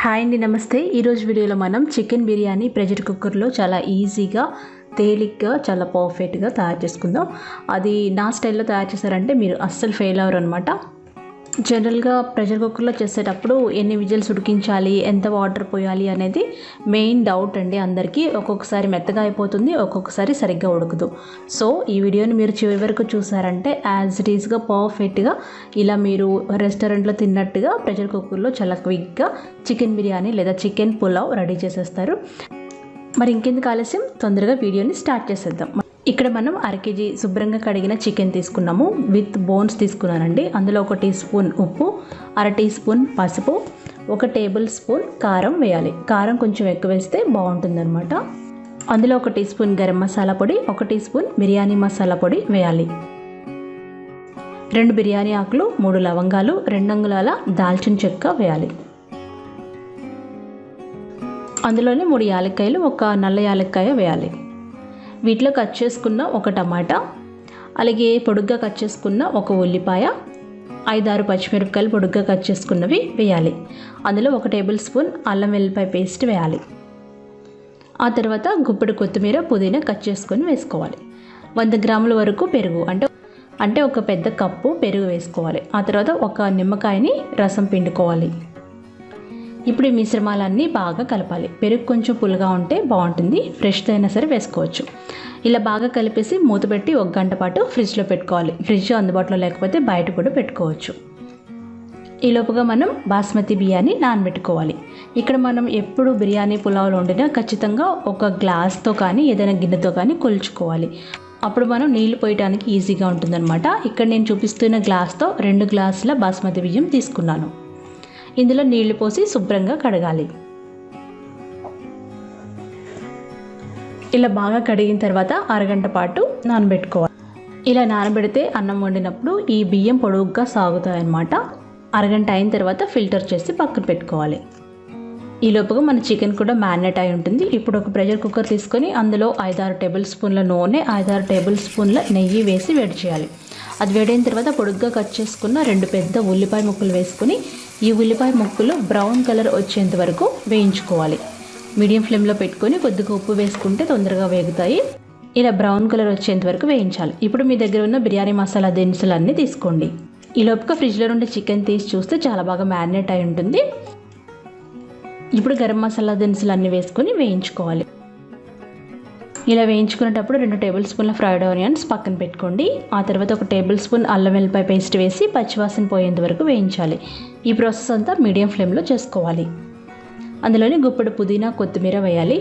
Hi అండి, నమస్తే. ఈరోజు వీడియోలో మనం చికెన్ బిర్యానీ ప్రెషర్ కుక్కర్లో చాలా ఈజీగా తేలిగ్గా చాలా పర్ఫెక్ట్గా తయారు చేసుకుందాం. అది నా స్టైల్లో తయారు చేశారంటే మీరు అస్సలు ఫెయిల్ అవ్వరు అనమాట. జనరల్గా ప్రెషర్ కుక్కర్లో చేసేటప్పుడు ఎన్ని విజిల్స్ ఉడికించాలి, ఎంత వాటర్ పోయాలి అనేది మెయిన్ డౌట్ అండి అందరికీ. ఒక్కొక్కసారి మెత్తగా అయిపోతుంది, ఒక్కొక్కసారి సరిగ్గా ఉడకదు. సో ఈ వీడియోని మీరు చివరి వరకు చూసారంటే యాజ్ ఇట్ ఈస్గా పర్ఫెక్ట్గా ఇలా మీరు రెస్టారెంట్లో తిన్నట్టుగా ప్రెషర్ కుక్కర్లో చాలా క్విక్గా చికెన్ బిర్యానీ లేదా చికెన్ పులావ్ రెడీ చేసేస్తారు. మరి ఇంకెందుకు ఆలస్యం, తొందరగా వీడియోని స్టార్ట్ చేసేద్దాం. ఇక్కడ మనం 1/2 kg శుభ్రంగా కడిగిన చికెన్ తీసుకున్నాము. విత్ బోన్స్ తీసుకున్నానండి. అందులో 1 టీ స్పూన్ ఉప్పు, 1/2 టీ స్పూన్ పసుపు, 1 టేబుల్ స్పూన్ కారం వేయాలి. కారం కొంచెం ఎక్కువ వేస్తే బాగుంటుందన్నమాట. అందులో 1 టీ స్పూన్ గరం మసాలా పొడి, 1 టీ స్పూన్ బిర్యానీ మసాలా పొడి వేయాలి. 2 బిర్యానీ ఆకులు, 3 లవంగాలు, 2 అంగుళాల దాల్చిన చెక్క వేయాలి. అందులోనే 3 యాలక్కాయలు, 1 నల్ల యాలక్కాయ వేయాలి. వీటిలో కట్ చేసుకున్న 1 టమాటా, అలాగే పొడుగ్గా కట్ చేసుకున్న 1 ఉల్లిపాయ, 5-6 పచ్చిమిరపకాయలు పొడుగ్గా కట్ చేసుకున్నవి వేయాలి. అందులో 1 టేబుల్ స్పూన్ అల్లం వెల్లిపాయ పేస్ట్ వేయాలి. ఆ తర్వాత గుప్పెడు కొత్తిమీర, పుదీనా కట్ చేసుకొని వేసుకోవాలి. 100 గ్రాముల వరకు పెరుగు అంటే 1 పెద్ద కప్పు పెరుగు వేసుకోవాలి. ఆ తర్వాత 1 నిమ్మకాయని రసం పిండుకోవాలి. ఇప్పుడు ఈ మిశ్రమాలన్నీ బాగా కలపాలి. పెరుగు కొంచెం పుల్లగా ఉంటే బాగుంటుంది, ఫ్రెష్తో అయినా సరే వేసుకోవచ్చు. ఇలా బాగా కలిపేసి మూత పెట్టి 1 గంట పాటు ఫ్రిడ్జ్లో పెట్టుకోవాలి. ఫ్రిడ్జ్ అందుబాటులో లేకపోతే బయట కూడా పెట్టుకోవచ్చు. ఈలోపుగా మనం బాస్మతి బియ్యాన్ని నానబెట్టుకోవాలి. ఇక్కడ మనం ఎప్పుడు బిర్యానీ పులావ్లో వండినా ఖచ్చితంగా 1 గ్లాస్తో కానీ ఏదైనా గిన్నెతో కానీ కొలుచుకోవాలి. అప్పుడు మనం నీళ్లు పోయడానికి ఈజీగా ఉంటుందన్నమాట. ఇక్కడ నేను చూపిస్తున్న గ్లాస్తో 2 గ్లాసుల బాస్మతి బియ్యం తీసుకున్నాను. ఇందులో నీళ్లు పోసి శుభ్రంగా కడగాలి. ఇలా బాగా కడిగిన తర్వాత 1 గంట పాటు నానబెట్టుకోవాలి. ఇలా నానబెడితే అన్నం వండినప్పుడు ఈ బియ్యం పొడుగ్గా సాగుతాయన్నమాట. 1 గంట అయిన తర్వాత ఫిల్టర్ చేసి పక్కన పెట్టుకోవాలి. ఈలోపుగా మన చికెన్ కూడా మ్యారినేట్ అయి ఉంటుంది. ఇప్పుడు ఒక ప్రెషర్ కుక్కర్ తీసుకొని అందులో 5-6 టేబుల్ స్పూన్ల నూనె, 5-6 టేబుల్ స్పూన్ల నెయ్యి వేసి వేడి చేయాలి. అది వేడైన తర్వాత పొడుగ్గా కట్ చేసుకున్న 2 పెద్ద ఉల్లిపాయ ముక్కలు వేసుకుని ఈ ఉల్లిపాయ ముక్కలు బ్రౌన్ కలర్ వచ్చేంత వరకు వేయించుకోవాలి. మీడియం ఫ్లేమ్లో పెట్టుకొని కొద్దిగా ఉప్పు వేసుకుంటే తొందరగా వేగుతాయి. ఇలా బ్రౌన్ కలర్ వచ్చేంత వరకు వేయించాలి. ఇప్పుడు మీ దగ్గర ఉన్న బిర్యానీ మసాలా దినుసులు అన్నీ తీసుకోండి. ఈ లోపుగా ఫ్రిడ్జ్లో నుండి చికెన్ తీసి చూస్తే చాలా బాగా మ్యారినేట్ అయి ఉంటుంది. ఇప్పుడు గరం మసాలా దినుసులు అన్నీ వేసుకొని వేయించుకోవాలి. ఇలా వేయించుకునేటప్పుడు 2 టేబుల్ స్పూన్ల ఫ్రైడ్ ఆనియన్స్ పక్కన పెట్టుకోండి. ఆ తర్వాత 1 టేబుల్ స్పూన్ అల్లం వెల్లిపాయ పేస్ట్ వేసి పచ్చివాసన పోయేంత వరకు వేయించాలి. ఈ ప్రాసెస్ అంతా మీడియం ఫ్లేమ్లో చేసుకోవాలి. అందులోని గుప్పెడు పుదీనా, కొత్తిమీర వేయాలి.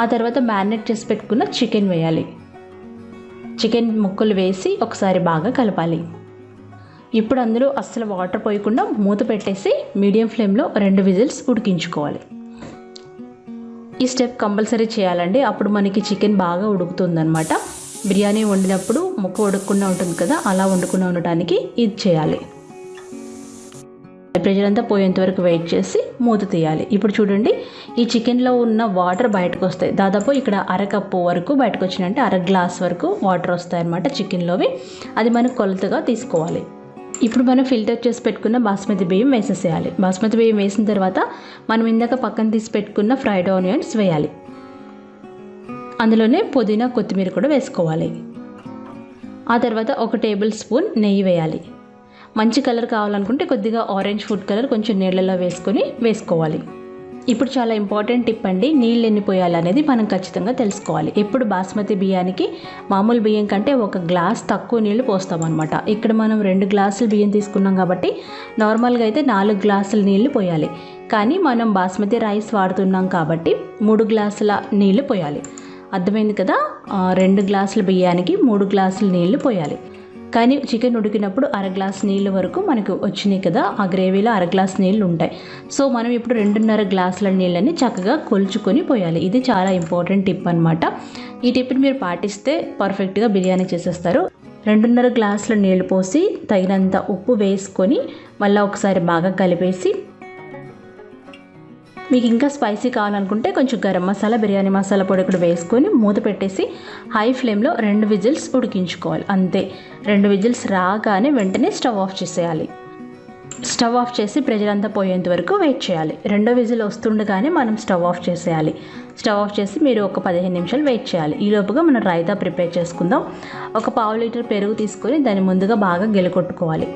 ఆ తర్వాత మ్యారినేట్ చేసి పెట్టుకున్న చికెన్ వేయాలి. చికెన్ ముక్కలు వేసి ఒకసారి బాగా కలపాలి. ఇప్పుడు అందులో అస్సలు వాటర్ పోయకుండా మూత పెట్టేసి మీడియం ఫ్లేమ్లో 2 విజిల్స్ ఉడికించుకోవాలి. ఈ స్టెప్ కంపల్సరీ చేయాలండి, అప్పుడు మనకి చికెన్ బాగా ఉడుకుతుందన్నమాట. బిర్యానీ వండినప్పుడు ముక్క ఉడకకుండా ఉంటుంది కదా, అలా వండకుండా ఉండటానికి ఇది చేయాలి. ప్రెషర్ అంతా పోయేంత వరకు వెయిట్ చేసి మూత తీయాలి. ఇప్పుడు చూడండి, ఈ చికెన్లో ఉన్న వాటర్ బయటకు వస్తాయి. దాదాపు ఇక్కడ 1/2 కప్పు వరకు బయటకు వచ్చినంటే 1/2 గ్లాస్ వరకు వాటర్ వస్తాయి అన్నమాట చికెన్లోవి. అది మనం కొలతగా తీసుకోవాలి. ఇప్పుడు మనం ఫిల్టర్ చేసి పెట్టుకున్న బాస్మతి బియ్యం వేసేసేయాలి. బాస్మతి బియ్యం వేసిన తర్వాత మనం ఇందాక పక్కన తీసి పెట్టుకున్న ఫ్రైడ్ ఆనియన్స్ వేయాలి. అందులోనే పుదీనా, కొత్తిమీర కూడా వేసుకోవాలి. ఆ తర్వాత 1 టేబుల్ స్పూన్ నెయ్యి వేయాలి. మంచి కలర్ కావాలనుకుంటే కొద్దిగా ఆరెంజ్ ఫుడ్ కలర్ కొంచెం నీళ్ళలో వేసుకోవాలి. ఇప్పుడు చాలా ఇంపార్టెంట్ టిప్ అండి, నీళ్ళు ఎన్ని పోయాలి అనేది మనం ఖచ్చితంగా తెలుసుకోవాలి. ఎప్పుడు బాస్మతి బియ్యానికి మామూలు బియ్యం కంటే 1 గ్లాస్ తక్కువ నీళ్లు పోస్తామన్నమాట. ఇక్కడ మనం 2 గ్లాసులు బియ్యం తీసుకున్నాం కాబట్టి నార్మల్గా అయితే 4 గ్లాసుల నీళ్లు పోయాలి. కానీ మనం బాస్మతి రైస్ వాడుతున్నాం కాబట్టి 3 గ్లాసుల నీళ్లు పోయాలి. అర్థమైంది కదా, 2 గ్లాసుల బియ్యానికి 3 గ్లాసుల నీళ్లు పోయాలి. కానీ చికెన్ ఉడికినప్పుడు 1/2 గ్లాస్ నీళ్ళు వరకు మనకు వచ్చినాయి కదా, ఆ గ్రేవీలో 1/2 గ్లాస్ నీళ్ళు ఉంటాయి. సో మనం ఇప్పుడు 2.5 గ్లాసుల నీళ్ళని చక్కగా కొలుచుకొని పోయాలి. ఇది చాలా ఇంపార్టెంట్ టిప్ అనమాట. ఈ టిప్ని మీరు పాటిస్తే పర్ఫెక్ట్గా బిర్యానీ చేసేస్తారు. 2.5 గ్లాసుల నీళ్లు పోసి తగినంత ఉప్పు వేసుకొని మళ్ళీ ఒకసారి బాగా కలిపేసి మీకు ఇంకా స్పైసీ కావాలనుకుంటే కొంచెం గరం మసాలా, బిర్యానీ మసాలా పొడి కూడా వేసుకొని మూత పెట్టేసి హై ఫ్లేమ్లో 2 విజిల్స్ ఉడికించుకోవాలి. అంతే, 2 విజిల్స్ రాగానే వెంటనే స్టవ్ ఆఫ్ చేసేయాలి. స్టవ్ ఆఫ్ చేసి ప్రెషర్ అంతా పోయేంత వరకు వెయిట్ చేయాలి. రెండో విజిల్ వస్తుండగానే మనం స్టవ్ ఆఫ్ చేసేయాలి. స్టవ్ ఆఫ్ చేసి మీరు ఒక 15 నిమిషాలు వెయిట్ చేయాలి. ఈ లోపుగా మనం రైతా ప్రిపేర్ చేసుకుందాం. ఒక పావు లీటర్ పెరుగు తీసుకొని దాన్ని ముందుగా బాగా గెలకొట్టుకోవాలి.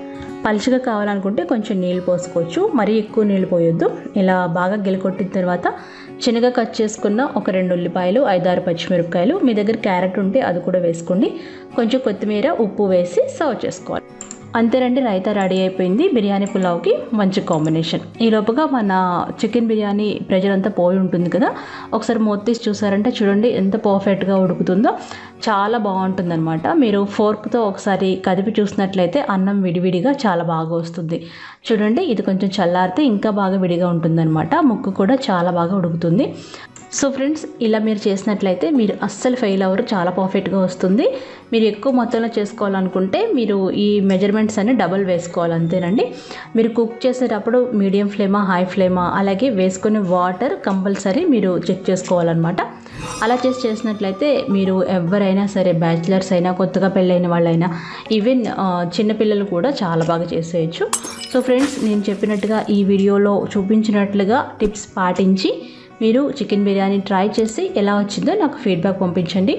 పలుచగా కావాలనుకుంటే కొంచెం నీళ్ళు పోసుకోవచ్చు, మరీ ఎక్కువ నీళ్ళు పోయొద్దు. ఇలా బాగా గెలకొట్టిన తర్వాత చిన్నగా కట్ చేసుకున్న ఒక 2 ఉల్లిపాయలు, 5-6 పచ్చిమిరపకాయలు, మీ దగ్గర క్యారెట్ ఉంటే అది కూడా వేసుకోండి. కొంచెం కొత్తిమీర, ఉప్పు వేసి సర్వ్ చేసుకోవాలి. అంతేనండి, రైతా రెడీ అయిపోయింది. బిర్యానీ పులావ్కి మంచి కాంబినేషన్. ఈ లోపుగా మన చికెన్ బిర్యానీ ప్రెషర్ అంతా పోయి ఉంటుంది కదా, ఒకసారి మూత తీసి చూసారంటే చూడండి ఎంత పర్ఫెక్ట్గా ఉడుకుతుందో. చాలా బాగుంటుందన్నమాట. మీరు ఫోర్క్తో ఒకసారి కదిపి చూసినట్లయితే అన్నం విడివిడిగా చాలా బాగా వస్తుంది. చూడండి, ఇది కొంచెం చల్లారితే ఇంకా బాగా విడిగా ఉంటుందన్నమాట. ముక్కు కూడా చాలా బాగా ఉడుకుతుంది. సో ఫ్రెండ్స్, ఇలా మీరు చేసినట్లయితే మీరు అస్సలు ఫెయిల్ అవ్వరు, చాలా పర్ఫెక్ట్గా వస్తుంది. మీరు ఎక్కువ మొత్తంలో చేసుకోవాలనుకుంటే మీరు ఈ మెజర్మెంట్స్ అన్ని డబల్ వేసుకోవాలి, అంతేనండి. మీరు కుక్ చేసేటప్పుడు మీడియం ఫ్లేమా, హై ఫ్లేమా, అలాగే వేసుకునే వాటర్ కంపల్సరీ మీరు చెక్ చేసుకోవాలన్నమాట. అలా చేసినట్లయితే మీరు ఎవరైనా సరే, బ్యాచిలర్స్ అయినా, కొత్తగా పెళ్ళైన వాళ్ళైనా, ఈవెన్ చిన్నపిల్లలు కూడా చాలా బాగా చేసేయచ్చు. సో ఫ్రెండ్స్, నేను చెప్పినట్టుగా ఈ వీడియోలో చూపించినట్లుగా టిప్స్ పాటించి మీరు చికెన్ బిర్యానీ ట్రై చేసి ఎలా వచ్చిందో నాకు ఫీడ్బ్యాక్ పంపించండి.